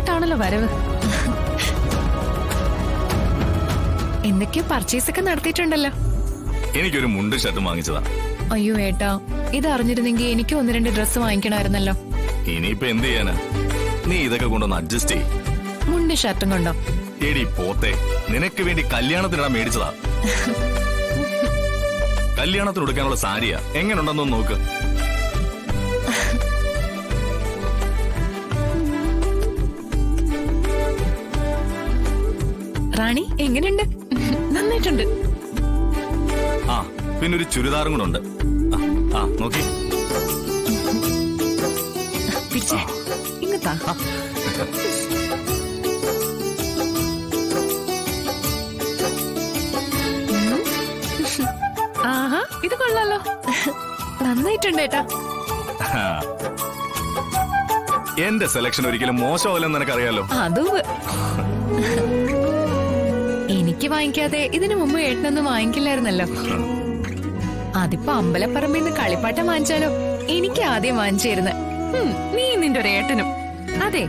ആദ്യമായിട്ടാണല്ലോ വരവ്. എന്തൊക്കെയോ പർച്ചേസ് ഒക്കെ നടത്തിയിട്ടുണ്ടല്ലോ. എനിക്കൊരു മുണ്ട് ഷർട്ടും വാങ്ങിച്ചതാ. അയ്യോ ഏട്ടാ, ഇത് അറിഞ്ഞിരുന്നെങ്കിൽ എനിക്ക് 1-2 ഡ്രസ്സ് വാങ്ങിക്കണമായിരുന്നല്ലോ. ഇനിയിപ്പൊ എന്ത് ചെയ്യാനാ? നീ ഇതൊക്കെ കൊണ്ടൊന്ന് അഡ്ജസ്റ്റ് ചെയ്. മുണ്ട് ഷർട്ടും കൊണ്ടോ? എടി പോത്തെ, നിനക്ക് വേണ്ടി കല്യാണത്തിനിടാൻ മേടിച്ചതാ. കല്യാണത്തിന് ഉടുക്കാനുള്ള സാരിയാ. എങ്ങനെയുണ്ടെന്നൊന്ന് നോക്ക്. റാണി എങ്ങനെയുണ്ട്? നന്നായിട്ടുണ്ട്. ആ പിന്നെ ഒരു ചുരിദാറും കൂടെ ഉണ്ട്. ആ നോക്കി. തിരിച്ചേ ഇങ്ങത്താ. ആഹാ, ഇത് കൊള്ളാലോ. നന്നായിട്ടുണ്ട് ഏട്ടാ. എന്റെ സെലക്ഷൻ ഒരിക്കലും മോശമല്ലെന്ന് നിനക്കറിയാലോ. അതും എനിക്ക് വാങ്ങിക്കാതെ ഇതിനു മുമ്പ് ഏട്ടനൊന്നും വാങ്ങിക്കില്ലായിരുന്നല്ലോ. അതിപ്പോ അമ്പലപ്പറമ്പിൽ നിന്ന് കളിപ്പാട്ടം വാങ്ങിച്ചാലോ? എനിക്ക് ആദ്യം വാങ്ങിച്ചിരുന്ന. നീ നിന്റെ ഒരു ഏട്ടനും. അതെ,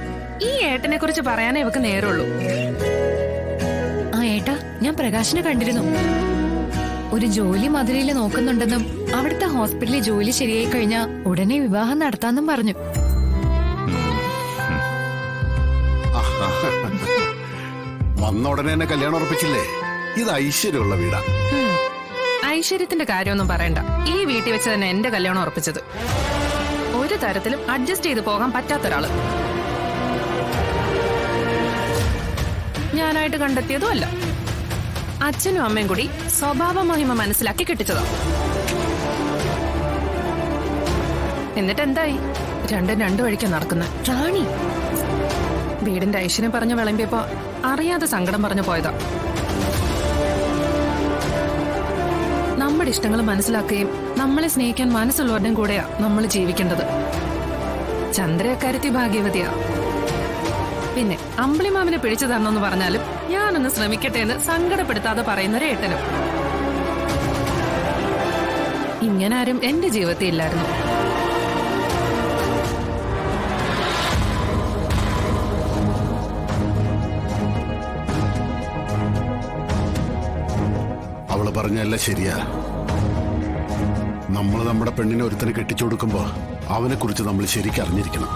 ഈ ഏട്ടനെ കുറിച്ച് പറയാനേ ഇവക്ക് നേരമുള്ളൂ. ആ ഏട്ടാ, ഞാൻ പ്രകാശിനെ കണ്ടിരുന്നു. ഒരു ജോലി മധുരയില് നോക്കുന്നുണ്ടെന്നും അവിടുത്തെ ഹോസ്പിറ്റലിൽ ജോലി ശരിയായി കഴിഞ്ഞാ ഉടനെ വിവാഹം നടത്താന്നും പറഞ്ഞു. വന്ന ഉടനെ തന്നെ കല്യാണം ഉറപ്പിച്ചില്ലേ? ഇത് ഐശ്വര്യമുള്ള വീടാ. ഐശ്വര്യത്തിന്റെ കാര്യമൊന്നും പറയണ്ട. ഈ വീട്ടിൽ വെച്ച് തന്നെ എന്റെ കല്യാണം ഉറപ്പിച്ചത്. ഒരു തരത്തിലും അഡ്ജസ്റ്റ് ചെയ്ത് പോകാൻ പറ്റാത്തൊരാള്. ഞാനായിട്ട് കണ്ടെത്തിയതും അല്ല. അച്ഛനും അമ്മയും കൂടി സ്വഭാവ മഹിമ മനസ്സിലാക്കി കെട്ടിച്ചതാ. എന്നിട്ട് എന്തായി? രണ്ടും രണ്ടു വഴിക്കാ നടക്കുന്നത്. റാണി, വീടിന്റെ ഐശ്വര്യം പറഞ്ഞ് വിളമ്പിയപ്പോ അറിയാതെ സങ്കടം പറഞ്ഞു പോയതാ. നമ്മുടെ ഇഷ്ടങ്ങൾ മനസ്സിലാക്കുകയും നമ്മളെ സ്നേഹിക്കാൻ മനസ്സുള്ളവരുടെയും കൂടെയാ നമ്മൾ ജീവിക്കേണ്ടത്. ചന്ദ്രക്കാരത്തി ഭാഗ്യവതിയാ. പിന്നെ അമ്പിളിമാവിനെ പിടിച്ചു തരണമെന്ന് പറഞ്ഞാലും ഞാനൊന്ന് ശ്രമിക്കട്ടെ എന്ന് സങ്കടപ്പെടുത്താതെ പറയുന്നൊരു ഏട്ടനും. ഇങ്ങനെ ആരും എന്റെ ജീവിതത്തിൽ ഇല്ലായിരുന്നു. അവള് പറഞ്ഞല്ല ശരിയാ. നമ്മൾ നമ്മുടെ പെണ്ണിനെ ഒരുത്തനെ കെട്ടിച്ചു കൊടുക്കുമ്പോ അവനെ കുറിച്ച് നമ്മൾ ശരിക്കും അറിഞ്ഞിരിക്കണം.